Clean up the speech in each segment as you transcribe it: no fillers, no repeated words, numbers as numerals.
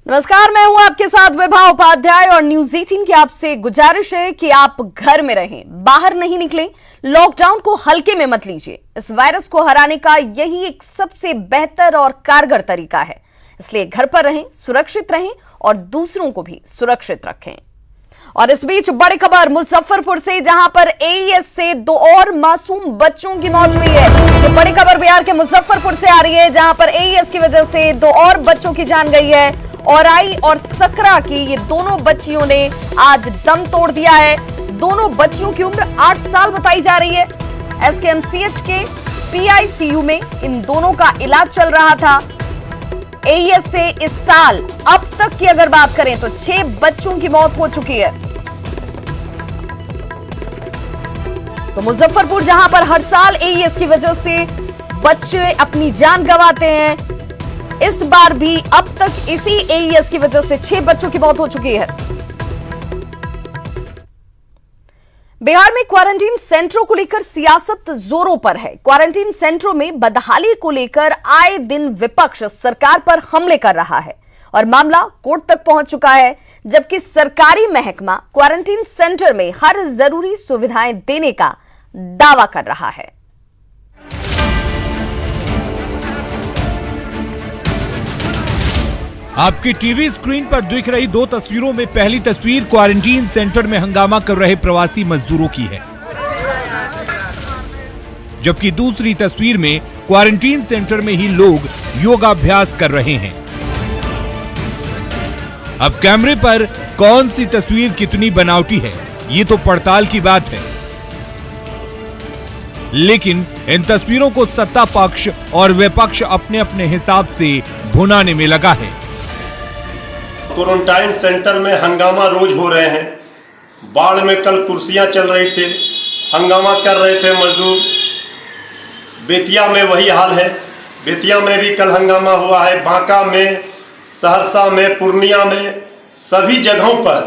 नमस्कार, मैं हूं आपके साथ विभा उपाध्याय और न्यूज 18 की आपसे गुजारिश है कि आप घर में रहें, बाहर नहीं निकलें, लॉकडाउन को हल्के में मत लीजिए। इस वायरस को हराने का यही एक सबसे बेहतर और कारगर तरीका है। इसलिए घर पर रहें, सुरक्षित रहें और दूसरों को भी सुरक्षित रखें। और इस बीच बड़ी खबर मुजफ्फरपुर से, जहां पर एईएस से 2 और मासूम बच्चों की मौत हुई है। ये बड़ी खबर बिहार के मुजफ्फरपुर से आ रही है, जहां पर एईएस की वजह से 2 और बच्चों की जान गई है। औराई और सकरा की ये दोनों बच्चियों ने आज दम तोड़ दिया है। दोनों बच्चियों की उम्र 8 साल बताई जा रही है। एसकेएमसीएच के पीआईसीयू में इन दोनों का इलाज चल रहा था। एईएस से इस साल अब तक की अगर बात करें तो 6 बच्चों की मौत हो चुकी है। तो मुजफ्फरपुर, जहां पर हर साल एईएस की वजह से बच्चे अपनी जान गंवाते हैं, इस बार भी अब तक इसी एईएस की वजह से 6 बच्चों की मौत हो चुकी है। बिहार में क्वारंटीन सेंटरों को लेकर सियासत जोरों पर है। क्वारंटीन सेंटरों में बदहाली को लेकर आए दिन विपक्ष सरकार पर हमले कर रहा है और मामला कोर्ट तक पहुंच चुका है, जबकि सरकारी महकमा क्वारंटीन सेंटर में हर जरूरी सुविधाएं देने का दावा कर रहा है। आपकी टीवी स्क्रीन पर दिख रही 2 तस्वीरों में पहली तस्वीर क्वारंटीन सेंटर में हंगामा कर रहे प्रवासी मजदूरों की है, जबकि दूसरी तस्वीर में क्वारंटीन सेंटर में ही लोग योगाभ्यास कर रहे हैं। अब कैमरे पर कौन सी तस्वीर कितनी बनावटी है, ये तो पड़ताल की बात है, लेकिन इन तस्वीरों को सत्ता पक्ष और विपक्ष अपने अपने हिसाब से भुनाने में लगा है। क्वारंटाइन सेंटर में हंगामा रोज हो रहे हैं। बाढ़ में कल कुर्सियां चल रही थी, हंगामा कर रहे थे मजदूर। बेतिया में वही हाल है, बेतिया में भी कल हंगामा हुआ है। बांका में, सहरसा में, पूर्णिया में, सभी जगहों पर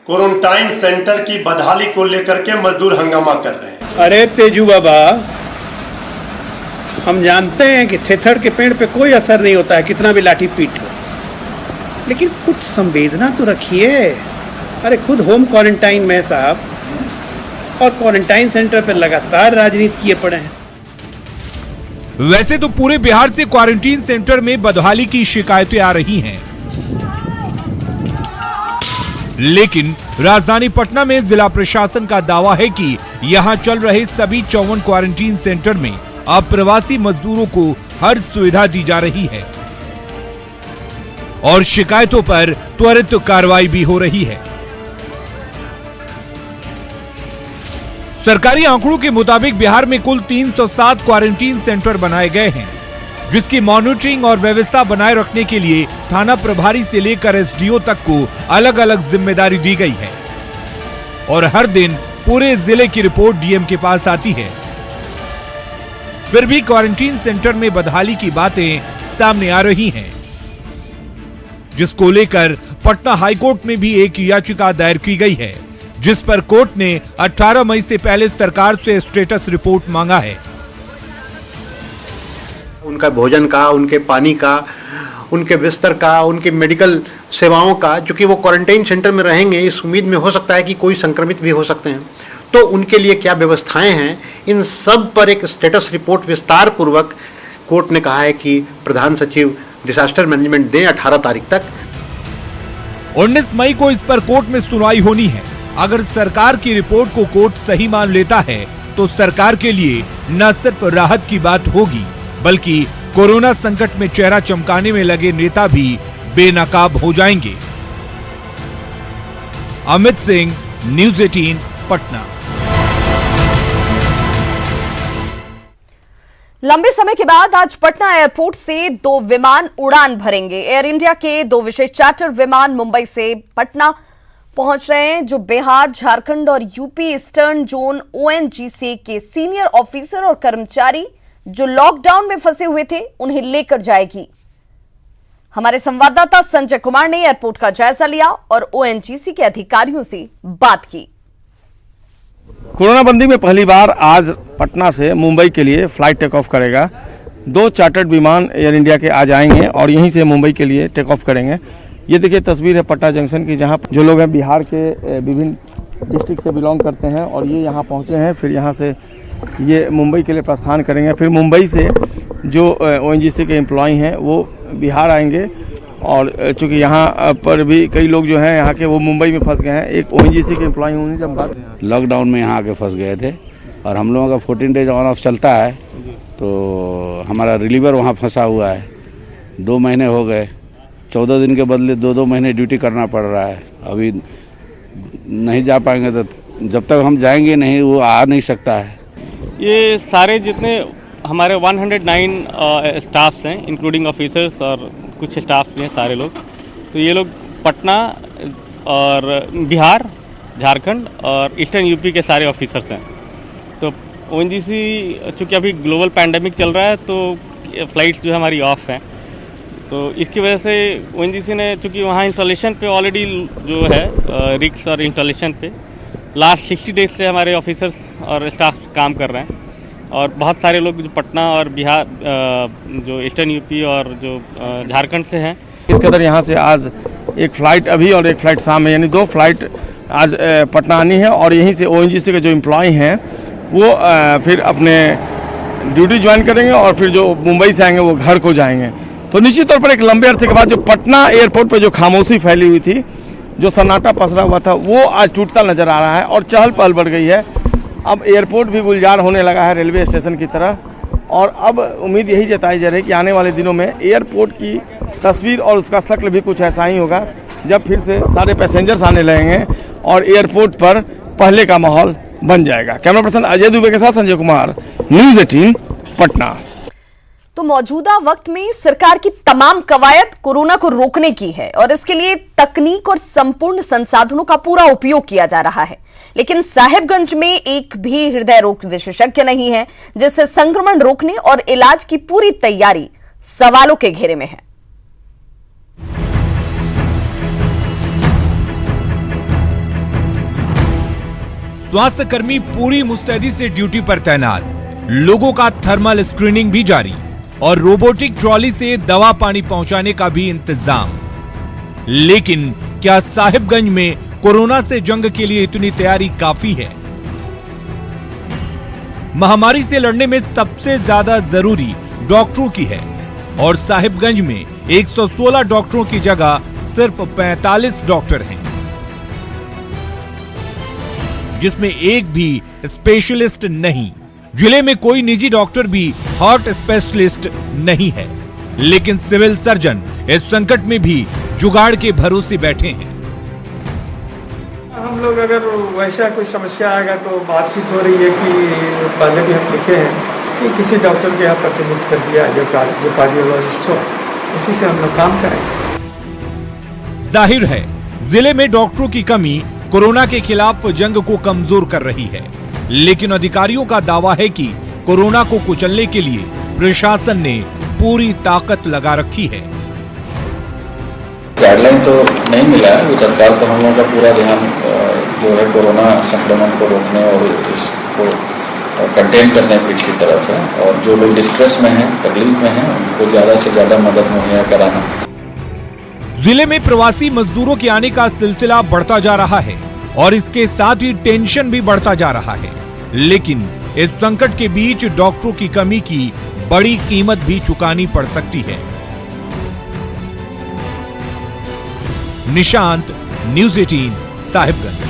क्वारंटाइन सेंटर की बदहाली को लेकर के मजदूर हंगामा कर रहे हैं। अरे तेजू बाबा, हम जानते हैं कि थेथड़ के पेड़ पे कोई असर नहीं होता है, कितना भी लाठी पीट हो, लेकिन कुछ संवेदना तो रखिए। अरे खुद होम क्वारंटाइन में साहब, और क्वारंटाइन सेंटर पर लगातार राजनीति किए पड़े हैं। वैसे तो पूरे बिहार से क्वारंटीन सेंटर में बदहाली की शिकायतें आ रही हैं, लेकिन राजधानी पटना में जिला प्रशासन का दावा है कि यहां चल रहे सभी 54 क्वारंटीन सेंटर में अब प्रवासी मजदूरों को हर सुविधा दी जा रही है और शिकायतों पर त्वरित कार्रवाई भी हो रही है। सरकारी आंकड़ों के मुताबिक बिहार में कुल 307 क्वारंटीन सेंटर बनाए गए हैं, जिसकी मॉनिटरिंग और व्यवस्था बनाए रखने के लिए थाना प्रभारी से लेकर एसडीओ तक को अलग अलग जिम्मेदारी दी गई है और हर दिन पूरे जिले की रिपोर्ट डीएम के पास आती है। फिर भी क्वारंटीन सेंटर में बदहाली की बातें सामने आ रही हैं, जिसको लेकर पटना हाईकोर्ट में भी एक याचिका दायर की गई है, जिस पर कोर्ट ने 18 मई से पहले सरकार से स्टेटस रिपोर्ट मांगा है। उनका भोजन का, उनके पानी का, उनके बिस्तर का, उनकी मेडिकल सेवाओं का, जो कि वो क्वारंटाइन सेंटर में रहेंगे इस उम्मीद में हो सकता है कि कोई संक्रमित भी हो सकते हैं, तो उनके लिए क्या व्यवस्थाएं हैं, इन सब पर एक स्टेटस रिपोर्ट विस्तार पूर्वक कोर्ट ने कहा है कि प्रधान सचिव डिजास्टर मैनेजमेंट दें 18 तारीख तक। 19 मई को इस पर कोर्ट में सुनवाई होनी है। अगर सरकार की रिपोर्ट को कोर्ट सही मान लेता है तो सरकार के लिए न सिर्फ राहत की बात होगी, बल्कि कोरोना संकट में चेहरा चमकाने में लगे नेता भी बेनकाब हो जाएंगे। अमित सिंह, न्यूज 18, पटना। लंबे समय के बाद आज पटना एयरपोर्ट से 2 विमान उड़ान भरेंगे। एयर इंडिया के 2 विशेष चार्टर विमान मुंबई से पटना पहुंच रहे हैं, जो बिहार, झारखंड और यूपी ईस्टर्न जोन ओएनजीसी के सीनियर ऑफिसर और कर्मचारी जो लॉकडाउन में फंसे हुए थे उन्हें लेकर जाएगी। हमारे संवाददाता संजय कुमार ने एयरपोर्ट का जायजा लिया और ओएनजीसी के अधिकारियों से बात की। कोरोना बंदी में पहली बार आज पटना से मुंबई के लिए फ्लाइट टेक ऑफ करेगा। 2 चार्टर्ड विमान एयर इंडिया के आज आएंगे और यहीं से मुंबई के लिए टेक ऑफ करेंगे। ये देखिए तस्वीर है पटना जंक्शन की, जहाँ जो लोग हैं बिहार के विभिन्न डिस्ट्रिक्ट से बिलोंग करते हैं और ये यहाँ पहुँचे हैं। फिर यहाँ से ये मुंबई के लिए प्रस्थान करेंगे। फिर मुंबई से जो ONGC के एम्प्लॉय हैं वो बिहार आएंगे और चूँकि यहाँ पर भी कई लोग जो हैं यहाँ के वो मुंबई में फंस गए हैं। एक ONGC के एम्प्लॉय हूँ जब बात लॉकडाउन में यहाँ आके फंस गए थे और हम लोगों का 14 डेज ऑन ऑफ चलता है, तो हमारा रिलीवर वहाँ फंसा हुआ है। 2 महीने हो गए, 14 दिन के बदले 2-2 महीने ड्यूटी करना पड़ रहा है। अभी नहीं जा पाएंगे तो जब तक हम जाएंगे नहीं वो आ नहीं सकता है। ये सारे जितने हमारे 109 स्टाफ्स हैं इंक्लूडिंग ऑफिसर्स और कुछ स्टाफ भी हैं सारे लोग, तो ये लोग पटना और बिहार, झारखंड और ईस्टर्न यूपी के सारे ऑफिसर्स हैं। तो ONGC चूँकि अभी ग्लोबल पैंडेमिक चल रहा है तो फ़्लाइट्स जो है हमारी ऑफ हैं, तो इसकी वजह से ONGC ने चूँकि वहाँ इंस्टॉलेशन पे ऑलरेडी जो है रिक्स और इंस्टॉलेशन पे लास्ट 60 डेज से हमारे ऑफिसर्स और स्टाफ काम कर रहे हैं और बहुत सारे लोग जो पटना और बिहार जो ईस्टर्न यूपी और जो झारखंड से हैं। इस कदर यहाँ से आज एक फ़्लाइट अभी और एक फ़्लाइट शाम में, यानी 2 फ्लाइट आज पटना आनी है और यहीं से ONGC के जो एम्प्लॉय हैं वो फिर अपने ड्यूटी ज्वाइन करेंगे और फिर जो मुंबई से आएंगे वो घर को जाएंगे। तो निश्चित तौर पर एक लंबे अरसे के बाद जो पटना एयरपोर्ट पर जो खामोशी फैली हुई थी, जो सन्नाटा पसरा हुआ था, वो आज टूटता नजर आ रहा है और चहल पहल बढ़ गई है। अब एयरपोर्ट भी गुलजार होने लगा है रेलवे स्टेशन की तरह और अब उम्मीद यही जताई जा रही है कि आने वाले दिनों में एयरपोर्ट की तस्वीर और उसका शक्ल भी कुछ ऐसा ही होगा, जब फिर से सारे पैसेंजर्स आने लगेंगे और एयरपोर्ट पर पहले का माहौल बन जाएगा। कैमरा पर्सन अजय दुबे के साथ संजय कुमार, न्यूज़ 18 पटना। तो मौजूदा वक्त में सरकार की तमाम कवायद कोरोना को रोकने की है और इसके लिए तकनीक और संपूर्ण संसाधनों का पूरा उपयोग किया जा रहा है, लेकिन साहिबगंज में एक भी हृदय रोग विशेषज्ञ नहीं है, जिससे संक्रमण रोकने और इलाज की पूरी तैयारी सवालों के घेरे में है। स्वास्थ्य कर्मी पूरी मुस्तैदी से ड्यूटी पर तैनात, लोगों का थर्मल स्क्रीनिंग भी जारी और रोबोटिक ट्रॉली से दवा पानी पहुंचाने का भी इंतजाम। लेकिन क्या साहिबगंज में कोरोना से जंग के लिए इतनी तैयारी काफी है? महामारी से लड़ने में सबसे ज्यादा जरूरी डॉक्टरों की है और साहिबगंज में 116 डॉक्टरों की जगह सिर्फ 45 डॉक्टर हैं, जिसमें एक भी स्पेशलिस्ट नहीं। जिले में कोई निजी डॉक्टर भी हार्ट स्पेशलिस्ट नहीं है, लेकिन सिविल सर्जन इस संकट में भी जुगाड़ के भरोसे बैठे हैं। हम लोग अगर वैसा कोई समस्या आएगा तो बातचीत हो रही है कि पहले भी हम लिखे हैं कि किसी डॉक्टर के यहाँ प्रतिनिधित्व कर दिया जो कार्डियोलॉजिस्ट हो, उसी से हम लोग काम करेंगे। जाहिर है जिले में डॉक्टरों की कमी कोरोना के खिलाफ जंग को कमजोर कर रही है, लेकिन अधिकारियों का दावा है कि कोरोना को कुचलने के लिए प्रशासन ने पूरी ताकत लगा रखी है। गाइडलाइन तो नहीं मिला है, सरकार तो हम लोगों का पूरा ध्यान जो है कोरोना संक्रमण को रोकने और इसको कंटेन करने की तरफ है और जो लोग डिस्ट्रेस में हैं, तकलीफ में हैं, उनको ज्यादा से ज्यादा मदद मुहैया कराना। जिले में प्रवासी मजदूरों के आने का सिलसिला बढ़ता जा रहा है और इसके साथ ही टेंशन भी बढ़ता जा रहा है, लेकिन इस संकट के बीच डॉक्टरों की कमी की बड़ी कीमत भी चुकानी पड़ सकती है। निशांत, न्यूज़ 18 साहिबगंज।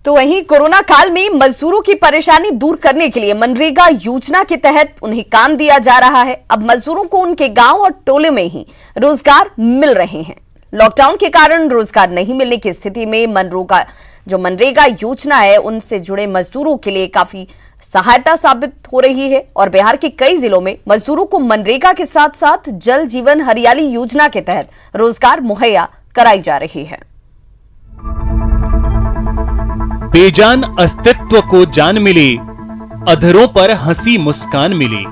तो वहीं कोरोना काल में मजदूरों की परेशानी दूर करने के लिए मनरेगा योजना के तहत उन्हें काम दिया जा रहा है। अब मजदूरों को उनके गांव और टोले में ही रोजगार मिल रहे हैं। लॉकडाउन के कारण रोजगार नहीं मिलने की स्थिति में मनरेगा योजना है, उनसे जुड़े मजदूरों के लिए काफी सहायता साबित हो रही है और बिहार के कई जिलों में मजदूरों को मनरेगा के साथ साथ जल जीवन हरियाली योजना के तहत रोजगार मुहैया कराई जा रही है। बेजान अस्तित्व को जान मिली, अधरों पर हंसी मुस्कान मिली।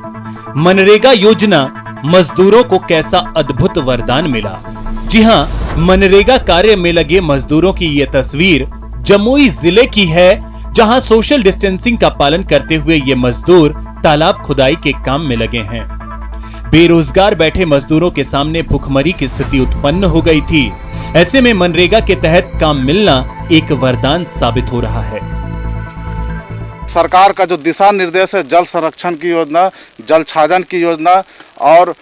मनरेगा योजना मजदूरों को कैसा अद्भुत वरदान मिला। जी हां, मनरेगा कार्य में लगे मजदूरों की यह तस्वीर जमुई जिले की है। जहां सोशल डिस्टेंसिंग का पालन करते हुए ये मजदूर तालाब खुदाई के काम में लगे हैं। बेरोजगार बैठे मजदूरों के सामने भुखमरी की स्थिति उत्पन्न हो गई थी। ऐसे में मनरेगा के तहत काम मिलना एक वरदान साबित हो रहा है। सरकार का जो दिशा निर्देश है, जल संरक्षण की योजना, जल छाजन की योजना और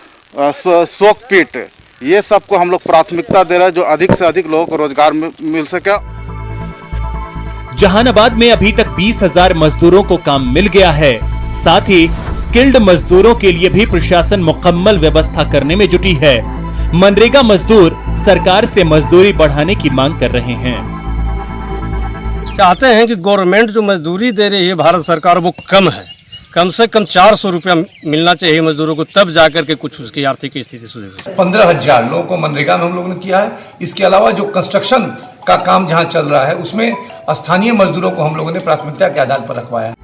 शोक पीट, ये सबको हम लोग प्राथमिकता दे रहे हैं, जो अधिक से अधिक लोगों को रोजगार मिल सके। जहानाबाद में अभी तक 20,000 मजदूरों को काम मिल गया है। साथ ही स्किल्ड मजदूरों के लिए भी प्रशासन मुकम्मल व्यवस्था करने में जुटी है। मनरेगा मजदूर सरकार से मजदूरी बढ़ाने की मांग कर रहे हैं। चाहते हैं कि गवर्नमेंट जो मजदूरी दे रही है भारत सरकार, वो कम से कम 400 रुपया मिलना चाहिए मजदूरों को, तब जाकर के कुछ उसकी आर्थिक स्थिति सुधरे। 15,000 लोगों को मनरेगा में हम लोगों ने किया है। इसके अलावा जो कंस्ट्रक्शन का काम जहां चल रहा है, उसमें स्थानीय मजदूरों को हम लोगों ने प्राथमिकता के आधार पर रखवाया।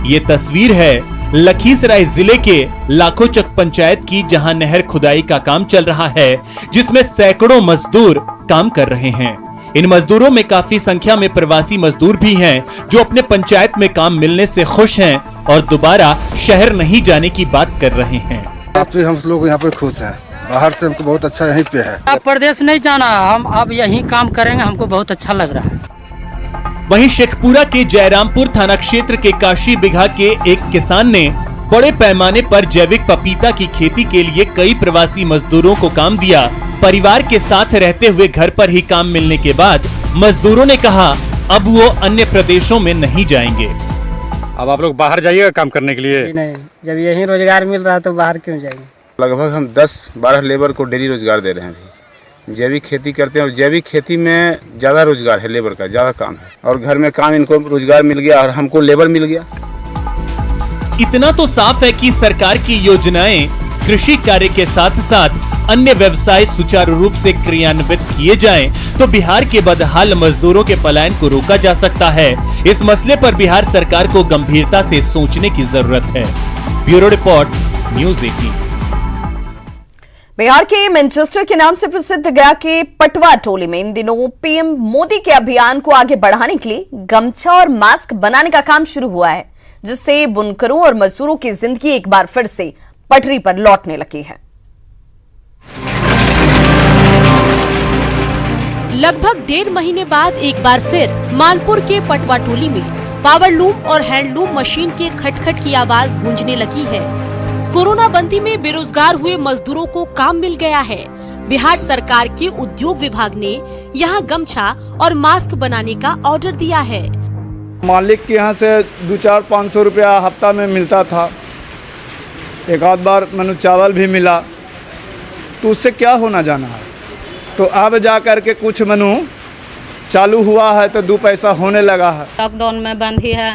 ये तस्वीर है लखीसराय जिले के लाखोचक पंचायत की, जहां नहर खुदाई का काम चल रहा है, जिसमें सैकड़ों मजदूर काम कर रहे हैं। इन मजदूरों में काफी संख्या में प्रवासी मजदूर भी हैं, जो अपने पंचायत में काम मिलने से खुश हैं और दोबारा शहर नहीं जाने की बात कर रहे हैं। हम लोग यहाँ पर खुश हैं। बाहर से हमको बहुत अच्छा यहीं पे है। अब प्रदेश नहीं जाना, हम अब यहीं काम करेंगे, हमको बहुत अच्छा लग रहा है। वहीं शेखपुरा के जयरामपुर थाना क्षेत्र के काशी बिघा के एक किसान ने बड़े पैमाने पर जैविक पपीता की खेती के लिए कई प्रवासी मजदूरों को काम दिया। परिवार के साथ रहते हुए घर पर ही काम मिलने के बाद मजदूरों ने कहा अब वो अन्य प्रदेशों में नहीं जाएंगे। अब आप लोग बाहर जाइएगा काम करने के लिए? नहीं, जब यहीं रोजगार मिल रहा है तो बाहर क्यों जाएंगे। लगभग हम 10-12 लेबर को डेली रोजगार दे रहे हैं। अभी जैविक खेती करते हैं और जैविक खेती में ज्यादा रोजगार है, लेबर का ज्यादा काम है, और घर में काम इनको रोजगार मिल गया और हमको लेबर मिल गया। इतना तो साफ है कि सरकार की योजनाएं कृषि कार्य के साथ साथ अन्य व्यवसाय सुचारू रूप से क्रियान्वित किए जाएं, तो बिहार के बदहाल मजदूरों के पलायन को रोका जा सकता है। इस मसले पर बिहार सरकार को गंभीरता से सोचने की जरूरत है। Bureau report, news 18। बिहार के मैनचेस्टर के नाम से प्रसिद्ध गया के पटवा टोली में इन दिनों पीएम मोदी के अभियान को आगे बढ़ाने के लिए गमछा और मास्क बनाने का काम शुरू हुआ है, जिससे बुनकरों और मजदूरों की जिंदगी एक बार फिर से पटरी पर लौटने लगी है। लगभग 1.5 महीने बाद एक बार फिर मानपुर के पटवा टोली में पावरलूम और हैंडलूम मशीन के खटखट की आवाज गूंजने लगी है। कोरोना बंदी में बेरोजगार हुए मजदूरों को काम मिल गया है। बिहार सरकार के उद्योग विभाग ने यहां गमछा और मास्क बनाने का ऑर्डर दिया है। मालिक के यहाँ से 200-500 रुपया हफ्ता में मिलता था। एक आध बार मैंने चावल भी मिला, तो उससे क्या होना जाना है। तो अब जा कर के कुछ मेनू चालू हुआ है तो 2 पैसा होने लगा है। लॉकडाउन में बंद ही है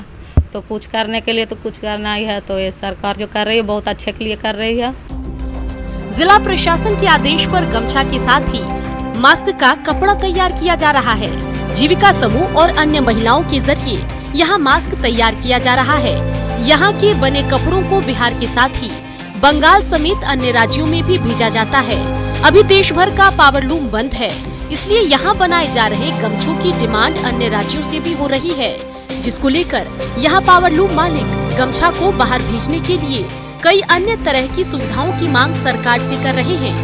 तो कुछ करने के लिए तो कुछ करना ही है, तो ये सरकार जो कर रही है बहुत अच्छे के लिए कर रही है। जिला प्रशासन के आदेश पर गमछा के साथ ही मास्क का कपड़ा तैयार किया जा रहा है। जीविका समूह और अन्य महिलाओं के जरिए यहाँ मास्क तैयार किया जा रहा है। यहाँ के बने कपड़ों को बिहार के साथ ही बंगाल समेत अन्य राज्यों में भी भेजा जाता है। अभी देश भर का पावरलूम बंद है, इसलिए यहाँ बनाए जा रहे गमछों की डिमांड अन्य राज्यों से भी हो रही है, जिसको लेकर यहाँ पावरलूम मालिक गमछा को बाहर भेजने के लिए कई अन्य तरह की सुविधाओं की मांग सरकार से कर रहे हैं।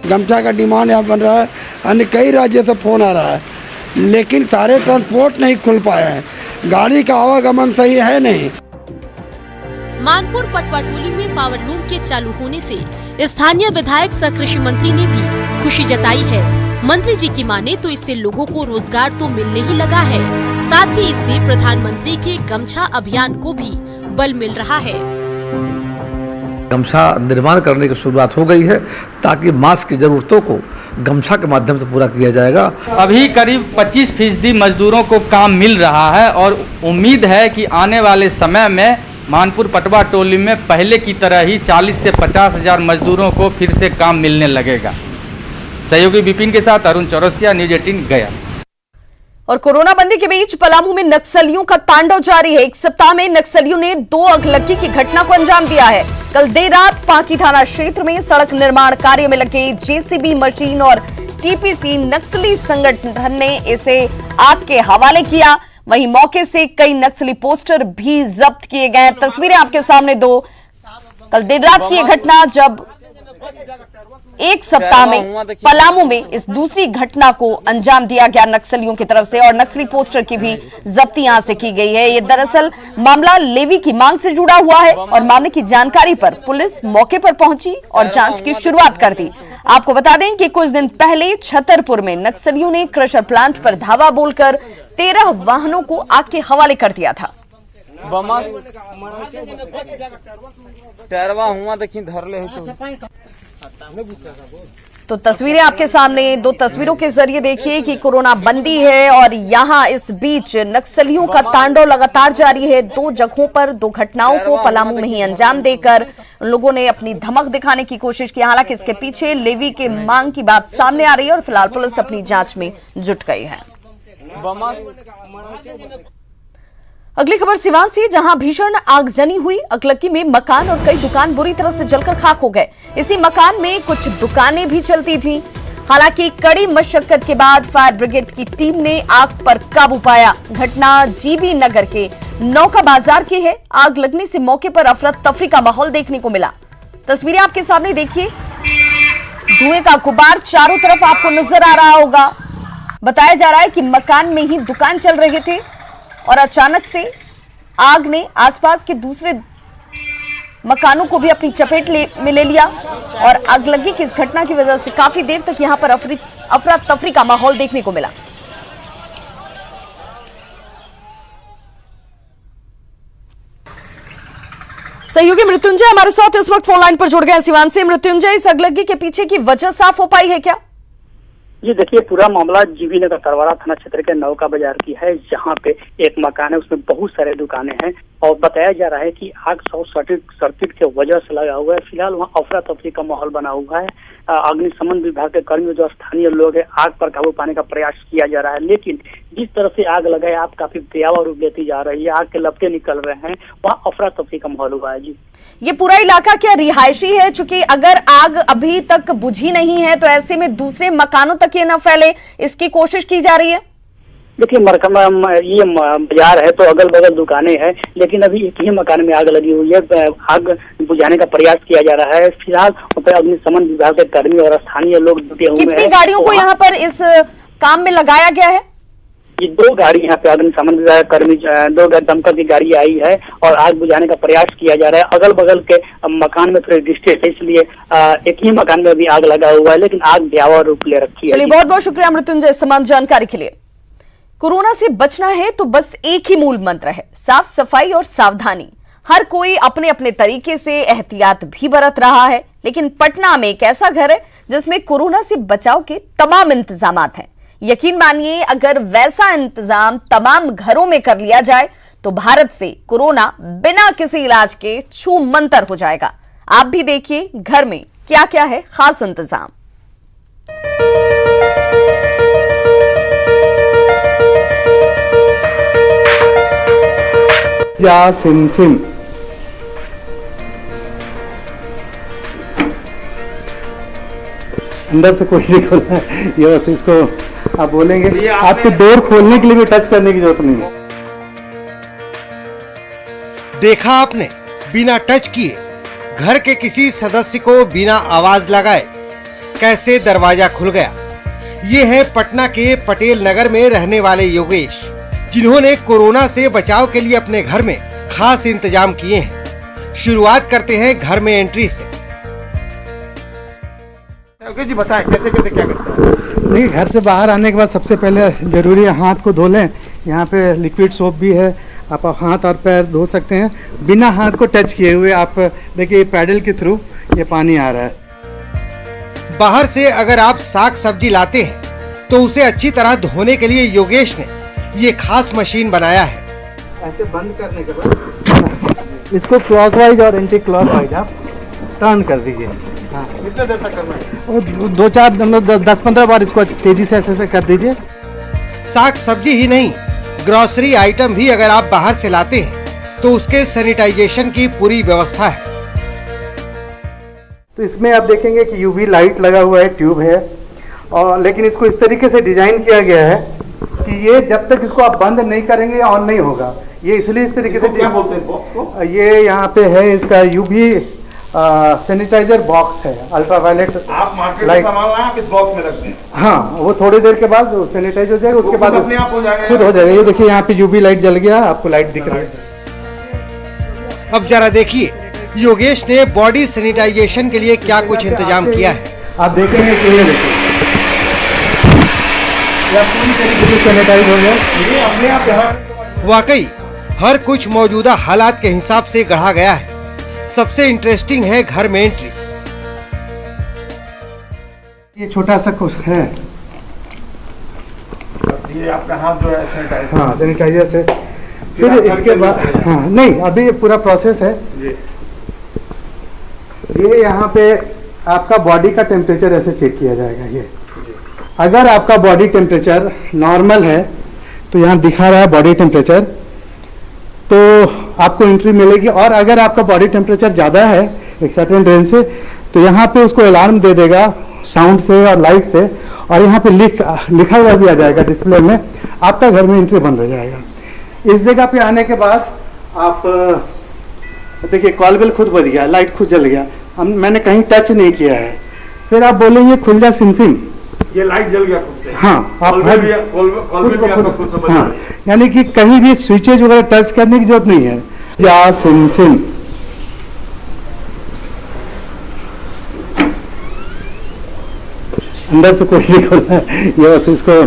गमछा का डिमांड यहाँ बन रहा है, अन्य कई राज्यों से फोन आ रहा है, लेकिन सारे ट्रांसपोर्ट नहीं खुल पाए हैं, गाड़ी का आवागमन सही है नहीं। मानपुर पटवा टोली में पावरलूम के चालू होने से स्थानीय विधायक सह कृषि मंत्री ने भी खुशी जताई है। मंत्री जी की माने तो इससे लोगों को रोजगार तो मिलने ही लगा है, साथ ही इससे प्रधानमंत्री के गमछा अभियान को भी बल मिल रहा है। गमछा निर्माण करने की शुरुआत हो गई है, ताकि मास्क की जरूरतों को गमछा के माध्यम से पूरा किया जाएगा। अभी करीब 25% मजदूरों को काम मिल रहा है और उम्मीद है कि आने वाले समय में मानपुर पटवा टोली में पहले की तरह ही 40 से 50 हजार मजदूरों को फिर से काम मिलने लगेगा। सहयोगी विपिन के साथ अरुण चौरसिया, न्यूज़ 18 गया। और कोरोना बंदी के बीच पलामू में नक्सलियों का तांडव जारी है। एक सप्ताह में नक्सलियों ने 2 अगलग्गी की घटना को अंजाम दिया है। कल देर रात पांकी थाना क्षेत्र में सड़क निर्माण कार्य में लगे जेसीबी मशीन और टीपीसी नक्सली संगठन ने इसे आग के हवाले किया। वहीं मौके से कई नक्सली पोस्टर भी जब्त किए गए। तस्वीरें आपके सामने दो। कल देर रात की यह घटना, जब एक सप्ताह में पलामू में इस दूसरी घटना को अंजाम दिया गया नक्सलियों की तरफ से, और नक्सली पोस्टर की भी जब्ती यहां से की गई है। ये दरअसल मामला लेवी की मांग से जुड़ा हुआ है और मामले की जानकारी पर पुलिस मौके पर पहुंची और जांच की शुरुआत कर दी। आपको बता दें कि कुछ दिन पहले छतरपुर में नक्सलियों ने क्रशर प्लांट पर धावा बोलकर 13 वाहनों को आग के हवाले कर दिया था। तो तस्वीरें आपके सामने, दो तस्वीरों के जरिए देखिए कि कोरोना बंदी है और यहां इस बीच नक्सलियों का तांडव लगातार जारी है। 2 जगहों पर 2 घटनाओं को पलामू में ही अंजाम देकर लोगों ने अपनी धमक दिखाने की कोशिश की। हालांकि इसके पीछे लेवी के मांग की बात सामने आ रही है और फिलहाल पुलिस अपनी जांच में जुट गई है। अगली खबर सिवान से, जहां भीषण आगजनी हुई। अकलक्की में मकान और कई दुकान बुरी तरह से जलकर खाक हो गए। इसी मकान में कुछ दुकानें भी चलती थीं। हालांकि कड़ी मशक्कत के बाद फायर ब्रिगेड की टीम ने आग पर काबू पाया। घटना जीबी नगर के नौका बाजार की है। आग लगने से मौके पर अफरा तफरी का माहौल देखने को मिला। तस्वीरें आपके सामने देखिए। धुएं का गुबार चारों तरफ आपको नजर आ रहा होगा। बताया जा रहा है कि मकान में ही दुकान चल रहे थे और अचानक से आग ने आसपास के दूसरे मकानों को भी अपनी चपेट में ले लिया और आगलगी की इस घटना की वजह से काफी देर तक यहां पर अफरा तफरी का माहौल देखने को मिला। सहयोगी मृत्युंजय हमारे साथ इस वक्त फोन लाइन पर जुड़ गए सिवान से। मृत्युंजय, इस आगलगी के पीछे की वजह साफ हो पाई है क्या? जी देखिए, पूरा मामला जीबी नगर तरवाड़ा थाना क्षेत्र के नौका बाजार की है, जहां पे एक मकान है, उसमें बहुत सारे दुकानें हैं और बताया जा रहा है कि आग शॉर्ट सर्किट के वजह से लगा हुआ है। फिलहाल वहां अफरा तफरी का माहौल बना हुआ है। अग्निशमन विभाग के कर्मी जो स्थानीय लोग हैं, आग पर काबू पाने का प्रयास किया जा रहा है, लेकिन जिस तरह से आग लगा है, आग काफी भयावह रूप लेती जा रही है। आग के लपटे निकल रहे हैं, वहाँ अफरा तफरी का माहौल हुआ है। जी, ये पूरा इलाका क्या रिहायशी है? चूंकि अगर आग अभी तक बुझी नहीं है तो ऐसे में दूसरे मकानों तक ये न फैले, इसकी कोशिश की जा रही है। देखिए, ये बाजार है तो अगल बगल दुकानें हैं, लेकिन अभी एक ही मकान में आग लगी हुई है। आग बुझाने का प्रयास किया जा रहा है। फिलहाल अग्निशमन विभाग के कर्मी और स्थानीय लोग जुटे हुए हैं। कितनी गाड़ियों को यहाँ पर इस काम में लगाया गया है? ये 2 गाड़ी यहाँ पे अग्निशमन विभाग कर्मी, 2 दमकल की गाड़ी आई है और आग बुझाने का प्रयास किया जा रहा है। अगल बगल के मकान में थोड़ी डिस्टेंस है, इसलिए एक ही मकान में भी आग लगा हुआ है, लेकिन आग भयावह रूप ले रखी है। चलिए, बहुत बहुत शुक्रिया मृत्युंजय इस तमाम जानकारी के लिए। कोरोना से बचना है तो बस एक ही मूल मंत्र है, साफ सफाई और सावधानी। हर कोई अपने अपने तरीके से एहतियात भी बरत रहा है, लेकिन पटना में एक ऐसा घर है जिसमें कोरोना से बचाव के तमाम इंतजामात हैं। यकीन मानिए, अगर वैसा इंतजाम तमाम घरों में कर लिया जाए तो भारत से कोरोना बिना किसी इलाज के छू मंतर हो जाएगा। आप भी देखिए घर में क्या क्या है खास इंतजाम। या सिम सिम अंदर से कोई नहीं खोलना है, ये बस इसको आप बोलेंगे। आपको डोर खोलने के लिए भी टच करने की जरूरत नहीं है। देखा आपने, बिना टच किए घर के किसी सदस्य को बिना आवाज लगाए कैसे दरवाजा खुल गया। ये है पटना के पटेल नगर में रहने वाले योगेश, जिन्होंने कोरोना से बचाव के लिए अपने घर में खास इंतजाम किए हैं। शुरुआत करते हैं घर में एंट्री से। जी बताएं कैसे कैसे क्या करते हैं? देखिए, घर से बाहर आने के बाद सबसे पहले जरूरी है हाथ को धो लें। यहाँ पे लिक्विड सोप भी है, आप हाथ और पैर धो सकते हैं बिना हाथ को टच किए हुए। आप देखिए, पैडल के थ्रू ये पानी आ रहा है। बाहर से अगर आप साग सब्जी लाते हैं तो उसे अच्छी तरह धोने के लिए योगेश ने ये खास मशीन बनाया है। ऐसे बंद करने के बाद इसको क्लॉकवाइज और एंटी क्लॉकवाइज आप टर्न कर दीजिए। हाँ, कितने देर तक करना है? और 2-4 10-15 बार इसको तेजी से ऐसे कर दीजिए। साग सब्जी ही नहीं, ग्रोसरी आइटम भी अगर आप बाहर से लाते हैं तो उसके सैनिटाइजेशन की पूरी व्यवस्था है। तो इसमें आप देखेंगे कि यूवी लाइट लगा हुआ है, ट्यूब है, और लेकिन इसको इस तरीके से डिजाइन किया गया है कि ये जब तक इसको आप बंद नहीं करेंगे ऑन नहीं होगा। ये इसलिए इस तरीके से क्या बोलते हैं इस बॉक्स को? ये यहाँ पे है इसका यूवी सैनिटाइजर बॉक्स है, अल्ट्रावायलेट। आप मार्केट से सामान लाए, आप इस बॉक्स में रखते हैं? हाँ, वो थोड़ी देर के बाद सैनिटाइज हो जाएगा, उसके बाद अपने आप हो जाएगा, खुद हो जाएगा। ये देखिए यहाँ पे यूवी लाइट जल गया, आपको लाइट दिख रहा है। अब जरा देखिए योगेश ने बॉडी सैनिटाइजेशन के लिए क्या कुछ इंतजाम किया है। आप देखेंगे कि ये देखिए पूरी तरीके से सैनिटाइज हो गया। ये अपने आप यहाँ वाकई हर कुछ मौजूदा हालात के हिसाब से गढ़ा गया है। सबसे इंटरेस्टिंग है घर में एंट्री। ये छोटा सा कुछ है, ये आपका हाथ जो है सैनिटाइजर। हाँ, सैनिटाइजर से फिर इसके बाद हाँ नहीं, अभी ये पूरा प्रोसेस है। ये यहाँ पे आपका बॉडी का टेम्परेचर ऐसे चेक किया जाएगा। ये अगर आपका बॉडी टेम्परेचर नॉर्मल है तो यहाँ दिखा रहा है बॉडी टेम्परेचर, तो आपको एंट्री मिलेगी। और अगर आपका बॉडी टेम्परेचर ज़्यादा है एक सर्टेन रेंज से, तो यहाँ पे उसको अलार्म दे देगा साउंड से और लाइट से, और यहाँ पे लिखा हुआ भी आ जाएगा डिस्प्ले में, आपका घर में एंट्री बंद हो जाएगा। इस जगह पे आने के बाद आप देखिए कॉल बेल खुद बज गया, लाइट खुद जल गया, मैंने कहीं टच नहीं किया है। फिर आप बोलेंगे खुल जा सिम सिम, ये लाइट जल गया खुद से। हाँ, आप हाँ, यानी कि कहीं भी स्विचेज वगैरह टच करने की जरूरत नहीं है। या सिम सिम अंदर से कोई नहीं खोलना है, ये बस इसको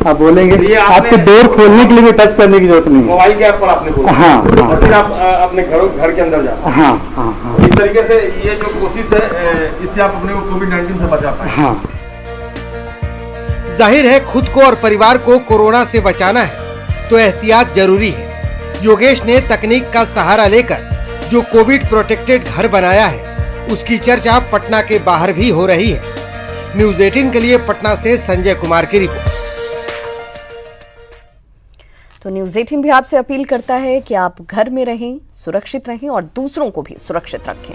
आप बोलेंगे। आपको डोर खोलने के लिए भी टच करने की जरूरत नहीं है। मोबाइल के ऐप पर आपने बोला। हाँ, हाँ, फिर आप अपने घर के अंदर जाते हैं। हाँ, हाँ, हाँ। इस तरीके से ये जो कोशिश है, इससे आप अपने को कोविड-19 से बचा पाए। हाँ। जाहिर है खुद को और परिवार को कोरोना से बचाना है तो एहतियात जरूरी है। योगेश ने तकनीक का सहारा लेकर जो कोविड प्रोटेक्टेड घर बनाया है उसकी चर्चा पटना के बाहर भी हो रही है। न्यूज़ 18 के लिए पटना से संजय कुमार की रिपोर्ट। तो न्यूज़ 18 भी आपसे अपील करता है कि आप घर में रहें, सुरक्षित रहें और दूसरों को भी सुरक्षित रखें।